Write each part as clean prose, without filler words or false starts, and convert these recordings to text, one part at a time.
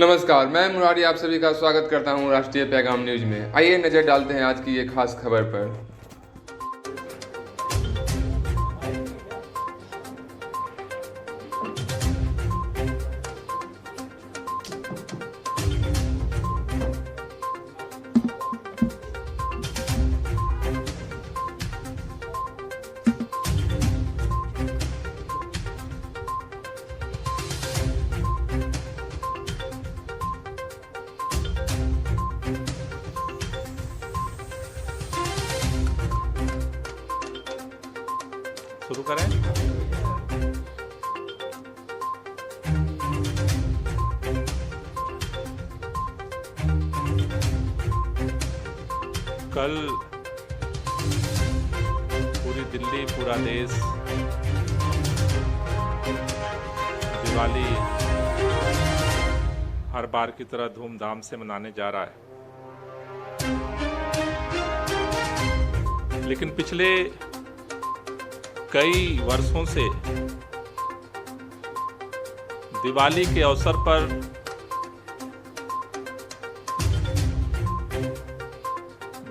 नमस्कार, मैं मुरारी आप सभी का स्वागत करता हूं राष्ट्रीय पैगाम न्यूज में। आइए नजर डालते हैं आज की एक खास खबर पर। शुरू करें। कल पूरी दिल्ली, पूरा देश दिवाली हर बार की तरह धूमधाम से मनाने जा रहा है। लेकिन पिछले कई वर्षों से दिवाली के अवसर पर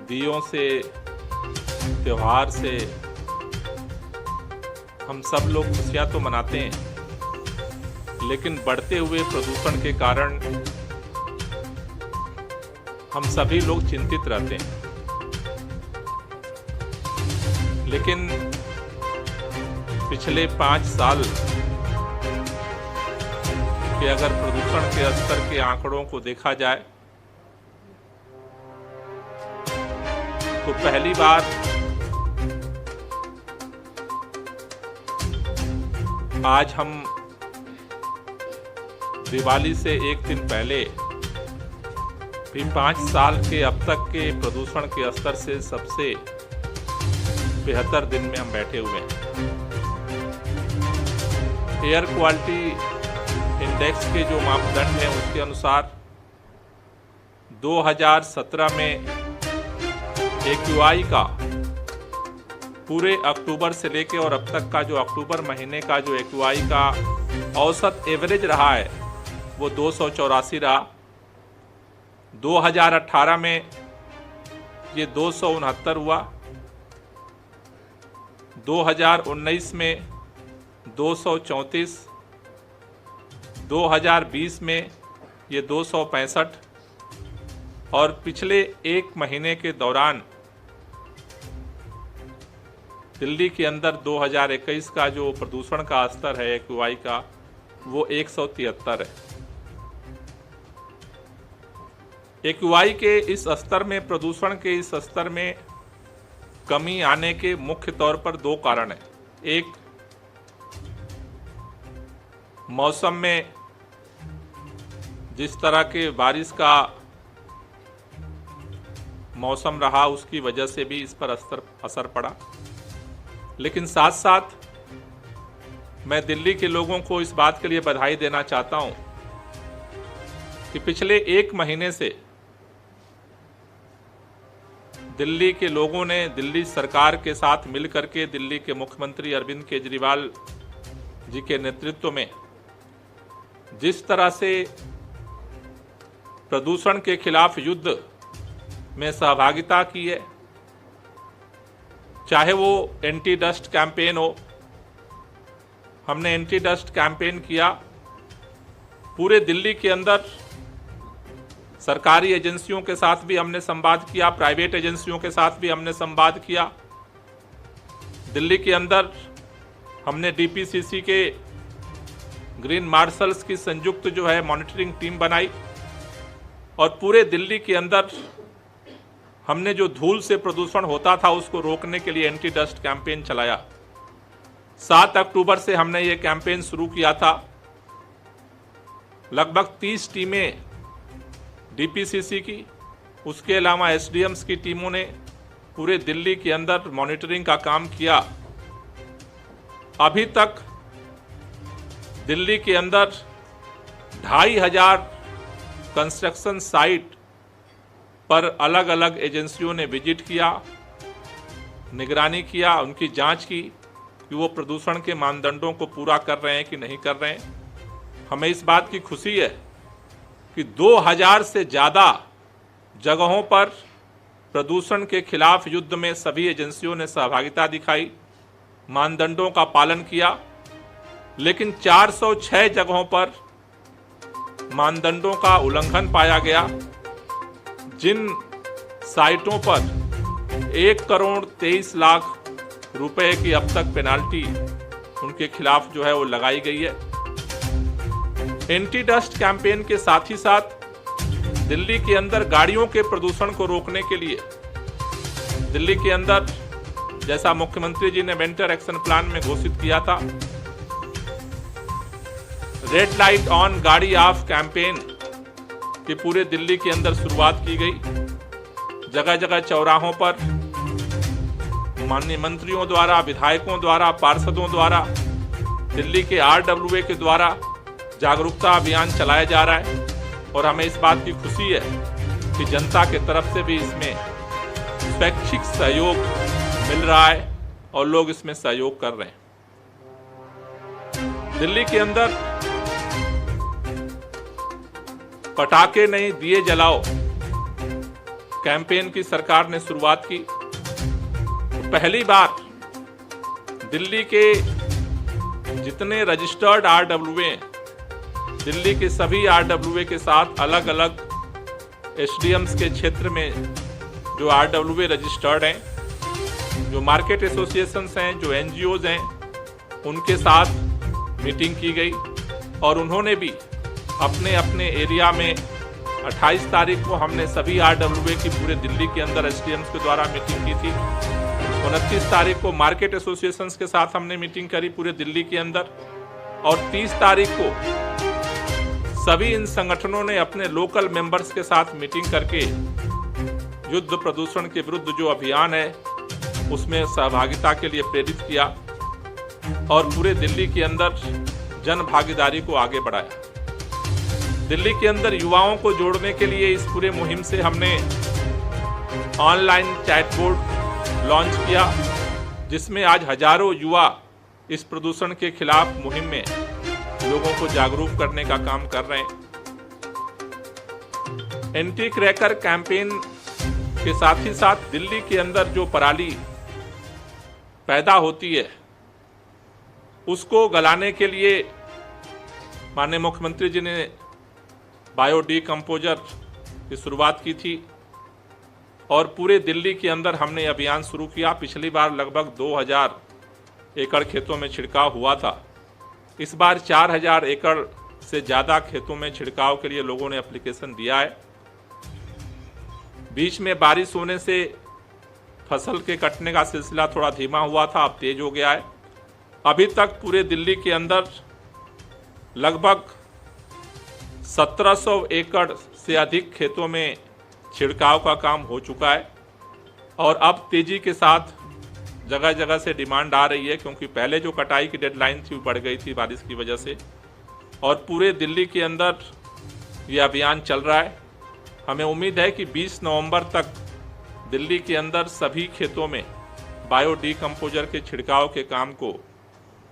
दियों से, त्योहार से हम सब लोग खुशियां तो मनाते हैं, लेकिन बढ़ते हुए प्रदूषण के कारण हम सभी लोग चिंतित रहते हैं। लेकिन पिछले 5 साल के अगर प्रदूषण के स्तर के आंकड़ों को देखा जाए तो पहली बार आज हम दिवाली से एक दिन पहले भी 5 साल के अब तक के प्रदूषण के स्तर से सबसे बेहतर दिन में हम बैठे हुए हैं। एयर क्वालिटी इंडेक्स के जो मापदंड हैं उसके अनुसार 2017 में AQI का पूरे अक्टूबर से लेके और अब तक का जो अक्टूबर महीने का जो AQI का औसत एवरेज रहा है वो 284 रहा। 2018 में ये 269 हुआ, 2019 में 234, 2020 में ये 265 और पिछले एक महीने के दौरान दिल्ली के अंदर 2021 का जो प्रदूषण का स्तर है AQI का वो 173 है। AQI के इस स्तर में, प्रदूषण के इस स्तर में कमी आने के मुख्य तौर पर 2 कारण हैं। एक, मौसम में जिस तरह के बारिश का मौसम रहा उसकी वजह से भी इस पर असर पड़ा। लेकिन साथ साथ मैं दिल्ली के लोगों को इस बात के लिए बधाई देना चाहता हूं कि पिछले 1 महीने से दिल्ली के लोगों ने दिल्ली सरकार के साथ मिलकर के दिल्ली के मुख्यमंत्री अरविंद केजरीवाल जी के नेतृत्व में जिस तरह से प्रदूषण के खिलाफ युद्ध में सहभागिता की है, चाहे वो एंटी डस्ट कैंपेन हो, हमने एंटी डस्ट कैंपेन किया। पूरे दिल्ली के अंदर सरकारी एजेंसियों के साथ भी हमने संवाद किया, प्राइवेट एजेंसियों के साथ भी हमने संवाद किया। दिल्ली के अंदर हमने DPCC के ग्रीन मार्शल्स की संयुक्त जो है मॉनिटरिंग टीम बनाई और पूरे दिल्ली के अंदर हमने जो धूल से प्रदूषण होता था उसको रोकने के लिए एंटी डस्ट कैंपेन चलाया। 7 अक्टूबर से हमने ये कैंपेन शुरू किया था। लगभग 30 टीमें DPCC की, उसके अलावा SDMs की टीमों ने पूरे दिल्ली के अंदर मॉनिटरिंग का काम किया। अभी तक दिल्ली के अंदर 2500 कंस्ट्रक्शन साइट पर अलग अलग एजेंसियों ने विजिट किया, निगरानी किया, उनकी जांच की कि वो प्रदूषण के मानदंडों को पूरा कर रहे हैं कि नहीं कर रहे हैं। हमें इस बात की खुशी है कि 2000 से ज़्यादा जगहों पर प्रदूषण के खिलाफ युद्ध में सभी एजेंसियों ने सहभागिता दिखाई, मानदंडों का पालन किया, लेकिन 406 जगहों पर मानदंडों का उल्लंघन पाया गया। जिन साइटों पर 1,23,00,000 रुपए की अब तक पेनाल्टी उनके खिलाफ जो है वो लगाई गई है। एंटी डस्ट कैंपेन के साथ ही साथ दिल्ली के अंदर गाड़ियों के प्रदूषण को रोकने के लिए दिल्ली के अंदर, जैसा मुख्यमंत्री जी ने विंटर एक्शन प्लान में घोषित किया था, रेड लाइट ऑन गाड़ी ऑफ कैंपेन की पूरे दिल्ली के अंदर शुरुआत की गई। जगह जगह चौराहों पर माननीय मंत्रियों द्वारा, विधायकों द्वारा, पार्षदों द्वारा, दिल्ली के आरडब्ल्यूए के द्वारा जागरूकता अभियान चलाया जा रहा है और हमें इस बात की खुशी है कि जनता के तरफ से भी इसमें स्वैच्छिक सहयोग मिल रहा है और लोग इसमें सहयोग कर रहे हैं। दिल्ली के अंदर पटाखे नहीं दिए जलाओ कैंपेन की सरकार ने शुरुआत की। तो पहली बार दिल्ली के जितने रजिस्टर्ड आरडब्ल्यूए, दिल्ली के सभी आरडब्ल्यूए के साथ अलग अलग एसडीएम्स के क्षेत्र में जो आरडब्ल्यूए रजिस्टर्ड हैं, जो मार्केट एसोसिएशंस हैं, जो एनजीओज हैं, उनके साथ मीटिंग की गई और उन्होंने भी अपने अपने एरिया में 28 तारीख को हमने सभी आरडब्ल्यूए की पूरे दिल्ली के अंदर एसडीएम्स के द्वारा मीटिंग की थी। 29 तारीख को मार्केट एसोसिएशंस के साथ हमने मीटिंग करी पूरे दिल्ली के अंदर और 30 तारीख को सभी इन संगठनों ने अपने लोकल मेंबर्स के साथ मीटिंग करके युद्ध प्रदूषण के विरुद्ध जो अभियान है उसमें सहभागिता के लिए प्रेरित किया और पूरे दिल्ली के अंदर जन भागीदारी को आगे बढ़ाया। दिल्ली के अंदर युवाओं को जोड़ने के लिए इस पूरे मुहिम से हमने ऑनलाइन चैट बोर्ड लॉन्च किया, जिसमें आज हजारों युवा इस प्रदूषण के खिलाफ मुहिम में लोगों को जागरूक करने का काम कर रहे हैं। एंटी क्रैकर कैंपेन के साथ ही साथ दिल्ली के अंदर जो पराली पैदा होती है उसको गलाने के लिए माननीय मुख्यमंत्री जी ने बायो डीकम्पोजर की शुरुआत की थी और पूरे दिल्ली के अंदर हमने अभियान शुरू किया। पिछली बार लगभग 2000 एकड़ खेतों में छिड़काव हुआ था। इस बार 4000 एकड़ से ज़्यादा खेतों में छिड़काव के लिए लोगों ने एप्लीकेशन दिया है। बीच में बारिश होने से फसल के कटने का सिलसिला थोड़ा धीमा हुआ था, अब तेज हो गया है। अभी तक पूरे दिल्ली के अंदर लगभग 1700 एकड़ से अधिक खेतों में छिड़काव का काम हो चुका है और अब तेजी के साथ जगह जगह से डिमांड आ रही है, क्योंकि पहले जो कटाई की डेडलाइन थी वो बढ़ गई थी बारिश की वजह से और पूरे दिल्ली के अंदर ये अभियान चल रहा है। हमें उम्मीद है कि 20 नवंबर तक दिल्ली के अंदर सभी खेतों में बायो डीकम्पोजर के छिड़काव के काम को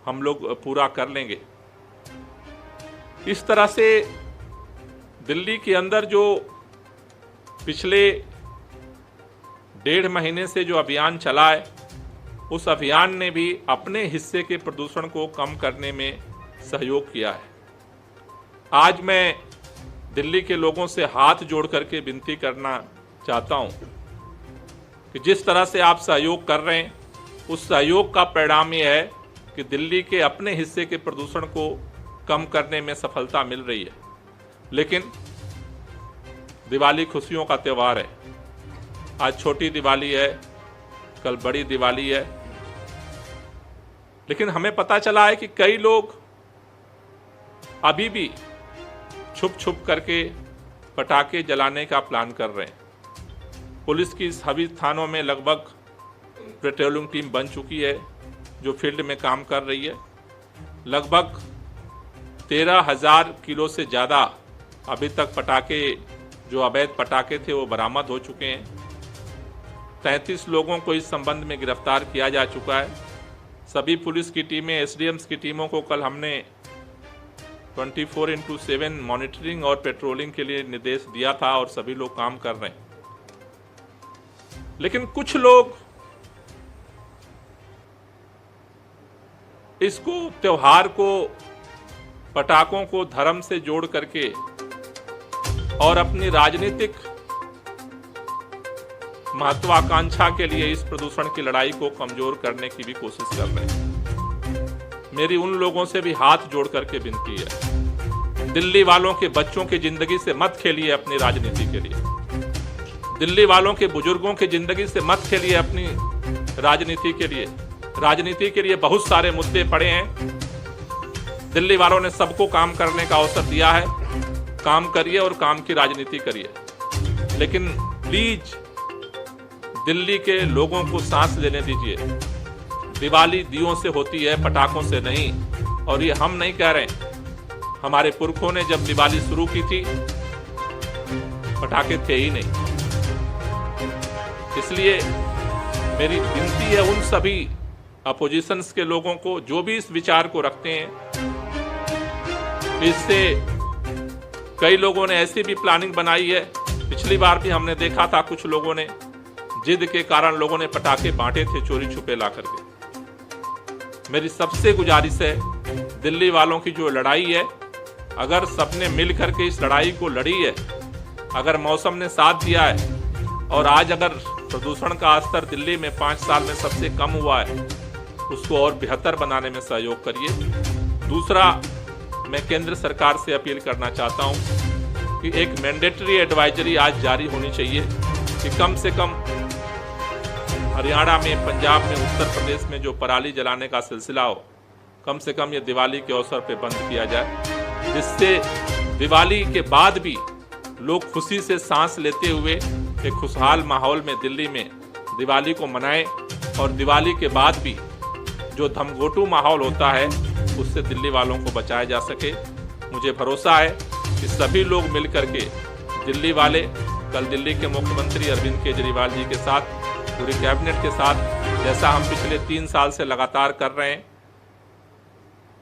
हम लोग पूरा कर लेंगे। इस तरह से दिल्ली के अंदर जो पिछले 1.5 महीने से जो अभियान चला है उस अभियान ने भी अपने हिस्से के प्रदूषण को कम करने में सहयोग किया है। आज मैं दिल्ली के लोगों से हाथ जोड़ करके विनती करना चाहता हूं कि जिस तरह से आप सहयोग कर रहे हैं उस सहयोग का परिणाम ये है कि दिल्ली के अपने हिस्से के प्रदूषण को कम करने में सफलता मिल रही है। लेकिन दिवाली खुशियों का त्यौहार है। आज छोटी दिवाली है, कल बड़ी दिवाली है, लेकिन हमें पता चला है कि कई लोग अभी भी छुप छुप करके पटाखे जलाने का प्लान कर रहे हैं। पुलिस की सभी थानों में लगभग पेट्रोलिंग टीम बन चुकी है जो फील्ड में काम कर रही है। लगभग 13,000 किलो से ज़्यादा अभी तक पटाखे, जो अवैध पटाखे थे, वो बरामद हो चुके हैं। 33 लोगों को इस संबंध में गिरफ्तार किया जा चुका है। सभी पुलिस की टीमें, एसडीएम्स की टीमों को कल हमने 24/7 मॉनिटरिंग और पेट्रोलिंग के लिए निर्देश दिया था और सभी लोग काम कर रहे हैं। लेकिन कुछ लोग इसको, त्योहार को, पटाखों को धर्म से जोड़ करके और अपनी राजनीतिक महत्वाकांक्षा के लिए इस प्रदूषण की लड़ाई को कमजोर करने की भी कोशिश कर रहे हैं। मेरी उन लोगों से भी हाथ जोड़ करके विनती है, दिल्ली वालों के बच्चों की जिंदगी से मत खेलिए अपनी राजनीति के लिए। दिल्ली वालों के बुजुर्गों की जिंदगी से मत खेलिए अपनी राजनीति के लिए। राजनीति के लिए बहुत सारे मुद्दे पड़े हैं। दिल्ली वालों ने सबको काम करने का अवसर दिया है। काम करिए और काम की राजनीति करिए, लेकिन प्लीज दिल्ली के लोगों को सांस लेने दीजिए। दिवाली दियों से होती है, पटाखों से नहीं। और ये हम नहीं कह रहे हैं, हमारे पुरखों ने जब दिवाली शुरू की थी पटाखे थे ही नहीं। इसलिए मेरी विनती है उन सभी अपोजिशंस के लोगों को जो भी इस विचार को रखते हैं, इससे कई लोगों ने ऐसी भी प्लानिंग बनाई है। पिछली बार भी हमने देखा था, कुछ लोगों ने जिद के कारण लोगों ने पटाखे बांटे थे चोरी छुपे ला करके। मेरी सबसे गुजारिश है, दिल्ली वालों की जो लड़ाई है, अगर सबने मिल करके इस लड़ाई को लड़ी है, अगर मौसम ने साथ दिया है और आज अगर प्रदूषण का स्तर दिल्ली में 5 साल में सबसे कम हुआ है, उसको और बेहतर बनाने में सहयोग करिए। दूसरा, मैं केंद्र सरकार से अपील करना चाहता हूं कि एक मैंडेटरी एडवाइजरी आज जारी होनी चाहिए कि कम से कम हरियाणा में, पंजाब में, उत्तर प्रदेश में जो पराली जलाने का सिलसिला हो, कम से कम ये दिवाली के अवसर पे बंद किया जाए, जिससे दिवाली के बाद भी लोग खुशी से सांस लेते हुए एक खुशहाल माहौल में दिल्ली में दिवाली को मनाएं और दिवाली के बाद भी जो धमघोटू माहौल होता है उससे दिल्ली वालों को बचाया जा सके। मुझे भरोसा है कि सभी लोग मिलकर के, दिल्ली वाले कल दिल्ली के मुख्यमंत्री अरविंद केजरीवाल जी के साथ, पूरी कैबिनेट के साथ, जैसा हम पिछले 3 साल से लगातार कर रहे हैं।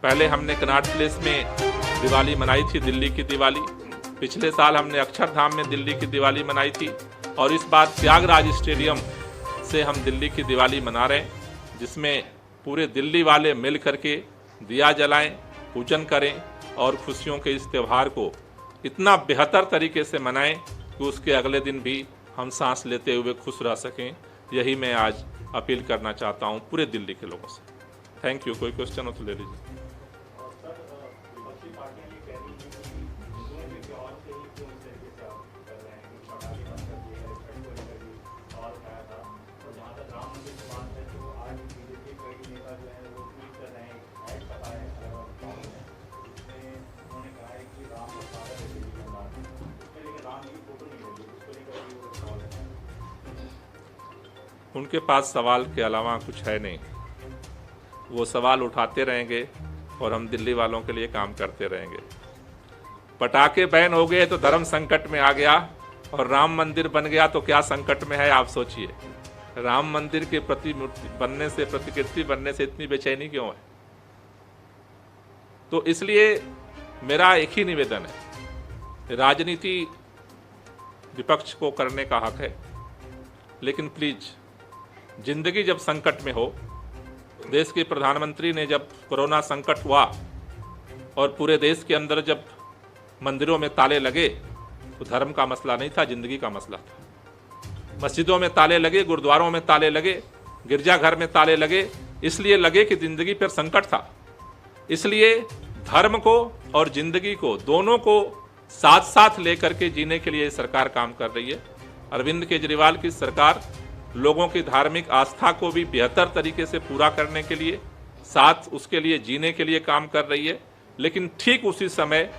पहले हमने कनॉट प्लेस में दिवाली मनाई थी, दिल्ली की दिवाली। पिछले साल हमने अक्षरधाम में दिल्ली की दिवाली मनाई थी और इस बार त्यागराज स्टेडियम से हम दिल्ली की दिवाली मना रहे हैं, जिसमें पूरे दिल्ली वाले मिल करके दिया जलाएं, पूजन करें और खुशियों के इस त्यौहार को इतना बेहतर तरीके से मनाएं कि उसके अगले दिन भी हम सांस लेते हुए खुश रह सकें। यही मैं आज अपील करना चाहता हूं पूरे दिल्ली के लोगों से। Thank you. कोई क्वेश्चन हो तो ले लीजिए। उनके पास सवाल के अलावा कुछ है नहीं। वो सवाल उठाते रहेंगे और हम दिल्ली वालों के लिए काम करते रहेंगे। पटाखे बैन हो गए तो धर्म संकट में आ गया और राम मंदिर बन गया तो क्या संकट में है आप सोचिए। राम मंदिर के प्रतिमूर्ति बनने से, प्रतिकृति बनने से इतनी बेचैनी क्यों है? तो इसलिए मेरा एक ही निवेदन है, राजनीति विपक्ष को करने का हक है, लेकिन प्लीज जिंदगी जब संकट में हो, देश के प्रधानमंत्री ने जब कोरोना संकट हुआ और पूरे देश के अंदर जब मंदिरों में ताले लगे तो धर्म का मसला नहीं था, जिंदगी का मसला था। मस्जिदों में ताले लगे, गुरुद्वारों में ताले लगे, गिरजाघर में ताले लगे, इसलिए लगे कि जिंदगी पर संकट था। इसलिए धर्म को और जिंदगी को, दोनों को साथ साथ लेकर के जीने के लिए सरकार काम कर रही है। अरविंद केजरीवाल की सरकार लोगों की धार्मिक आस्था को भी बेहतर तरीके से पूरा करने के लिए, साथ उसके लिए जीने के लिए काम कर रही है। लेकिन ठीक उसी समय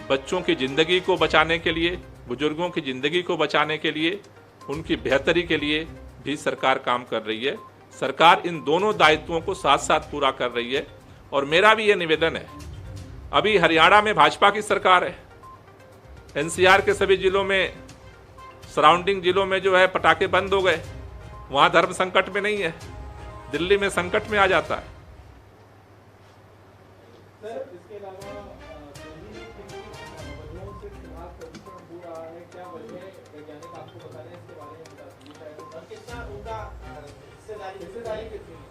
बच्चों की ज़िंदगी को बचाने के लिए, बुजुर्गों की ज़िंदगी को बचाने के लिए, उनकी बेहतरी के लिए भी सरकार काम कर रही है। सरकार इन दोनों दायित्वों को साथ साथ पूरा कर रही है। और मेरा भी ये निवेदन है, अभी हरियाणा में भाजपा की सरकार है, एनसीआर के सभी जिलों में, सराउंडिंग जिलों में जो है पटाखे बंद हो गए, वहां धर्म संकट में नहीं है, दिल्ली में संकट में आ जाता है। सर, इसके अलावा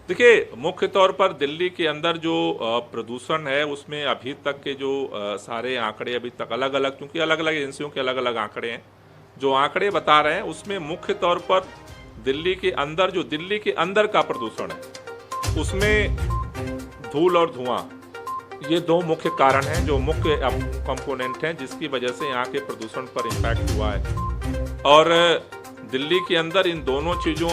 देखिए, मुख्य तौर पर दिल्ली के अंदर जो प्रदूषण है उसमें अभी तक के जो सारे आंकड़े अभी तक अलग अलग, क्योंकि अलग अलग एजेंसियों के अलग अलग आंकड़े हैं, जो आंकड़े बता रहे हैं उसमें मुख्य तौर पर दिल्ली के अंदर जो दिल्ली के अंदर का प्रदूषण है उसमें धूल और धुआं, ये दो मुख्य कारण हैं, जो मुख्य कंपोनेंट हैं जिसकी वजह से यहाँ के प्रदूषण पर इम्पैक्ट हुआ है। और दिल्ली के अंदर इन दोनों चीज़ों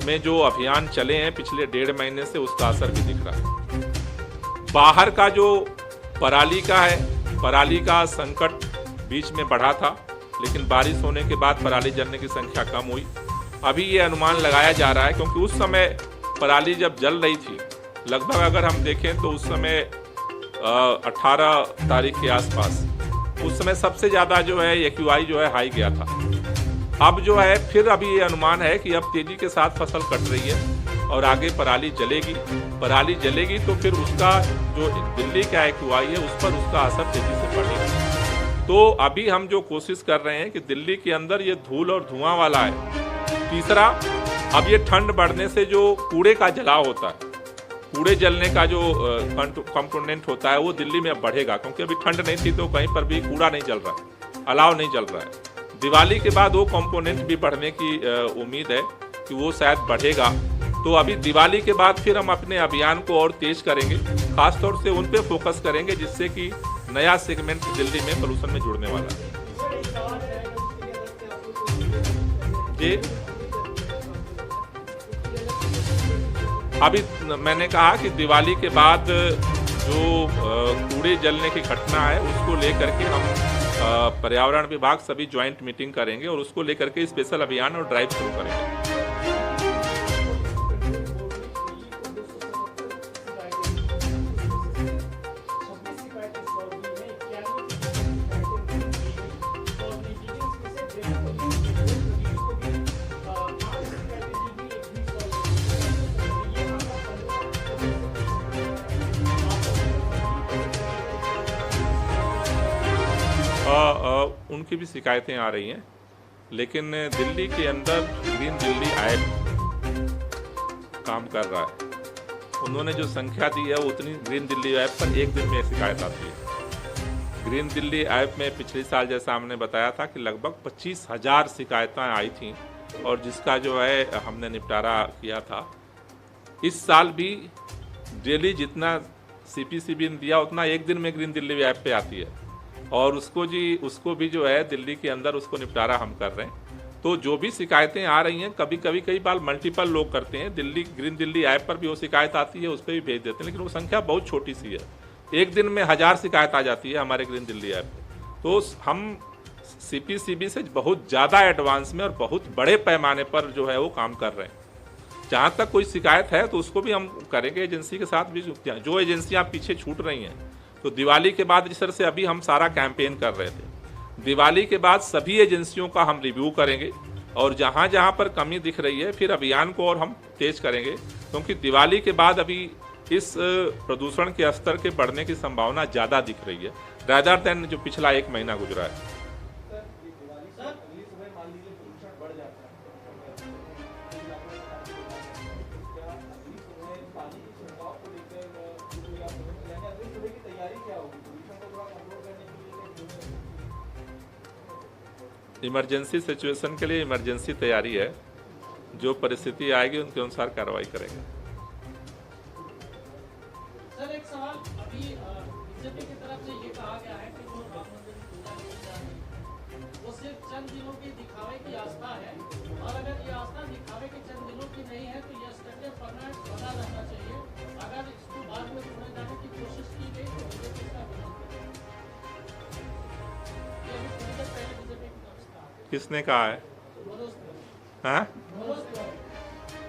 में जो अभियान चले हैं पिछले 1.5 महीने से, उसका असर भी दिख रहा है। बाहर का जो पराली का है, पराली का संकट बीच में बढ़ा था, लेकिन बारिश होने के बाद पराली जलने की संख्या कम हुई। अभी ये अनुमान लगाया जा रहा है, क्योंकि उस समय पराली जब जल रही थी, लगभग अगर हम देखें तो उस समय 18 तारीख के आसपास, उस समय सबसे ज़्यादा जो है AQI जो है हाई गया था। अब जो है फिर अभी ये अनुमान है कि अब तेजी के साथ फसल कट रही है और आगे पराली जलेगी तो फिर उसका जो दिल्ली का AQI है उस पर उसका असर तेजी से पड़ेगा। तो अभी हम जो कोशिश कर रहे हैं कि दिल्ली के अंदर ये धूल और धुआं वाला है। तीसरा, अब ये ठंड बढ़ने से जो कूड़े का जलाव होता है, कूड़े जलने का जो कंपोनेंट होता है वो दिल्ली में अब बढ़ेगा, क्योंकि अभी ठंड नहीं थी तो कहीं पर भी कूड़ा नहीं जल रहा, अलाव नहीं जल रहा है। दिवाली के बाद वो कंपोनेंट भी बढ़ने की उम्मीद है कि वो शायद बढ़ेगा। तो अभी दिवाली के बाद फिर हम अपने अभियान को और तेज करेंगे, खासतौर से उन पे फोकस करेंगे जिससे कि नया सेगमेंट दिल्ली में पोल्यूशन में जुड़ने वाला है। जी, अभी मैंने कहा कि दिवाली के बाद जो कूड़े जलने की घटना है उसको लेकर के हम पर्यावरण विभाग सभी ज्वाइंट मीटिंग करेंगे और उसको लेकर के स्पेशल अभियान और ड्राइव शुरू करेंगे। उनकी भी शिकायतें आ रही हैं, लेकिन दिल्ली के अंदर ग्रीन दिल्ली ऐप काम कर रहा है। उन्होंने जो संख्या दी है उतनी ग्रीन दिल्ली ऐप पर एक दिन में शिकायत आती है। ग्रीन दिल्ली ऐप में पिछले साल जैसा हमने बताया था कि लगभग 25,000 शिकायतें आई थी और जिसका जो है हमने निपटारा किया था। इस साल भी डेली जितना CPCB ने दिया उतना एक दिन में ग्रीन दिल्ली ऐप पे आती है और उसको भी जो है दिल्ली के अंदर उसको निपटारा हम कर रहे हैं। तो जो भी शिकायतें आ रही हैं, कई बार मल्टीपल लोग करते हैं, ग्रीन दिल्ली ऐप पर भी वो शिकायत आती है, उस पर भी भेज देते हैं, लेकिन वो संख्या बहुत छोटी सी है। एक दिन में 1000 शिकायत आ जाती है हमारे ग्रीन दिल्ली ऐप पर। तो हम CPCB से बहुत ज़्यादा एडवांस में और बहुत बड़े पैमाने पर जो है वो काम कर रहे हैं। जहाँ तक कोई शिकायत है तो उसको भी हम करेंगे एजेंसी के साथ भी। जो एजेंसियाँ पीछे छूट रही हैं, तो दिवाली के बाद जिस तरह से अभी हम सारा कैंपेन कर रहे थे, दिवाली के बाद सभी एजेंसियों का हम रिव्यू करेंगे और जहाँ जहाँ पर कमी दिख रही है फिर अभियान को और हम तेज करेंगे, क्योंकि दिवाली के बाद अभी इस प्रदूषण के स्तर के बढ़ने की संभावना ज़्यादा दिख रही है रैदर देन जो पिछला 1 महीना गुजरा है। इमरजेंसी सिचुएशन के लिए इमरजेंसी तैयारी है, जो परिस्थिति आएगी उनके अनुसार कार्रवाई करेंगे। सर, एक सवाल, अभी बीजेपी की तरफ से ये कहा गया है कि जो राम मंदिर की पूजा की जा रही है वो सिर्फ चंद दिनों की दिखावे की आस्था है, और अगर ये आस्था दिखावे के चंद दिनों की नहीं है तो ये स्टेटस परमानेंट बना रहना चाहिए। अगर इसको बाद में छोड़े जाने की कोशिश की गई तो बीजेपी इसका विरोध करेगी। ये अभी थोड़ी देर पहले बीजेपी की तरफ से कहा। किसने कहा है?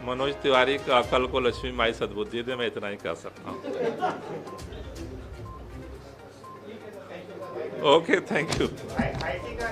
मनोज तिवारी का अकल को लक्ष्मी माई सद्बुद्धि दे, मैं इतना ही कह सकता हूँ। Okay, thank you.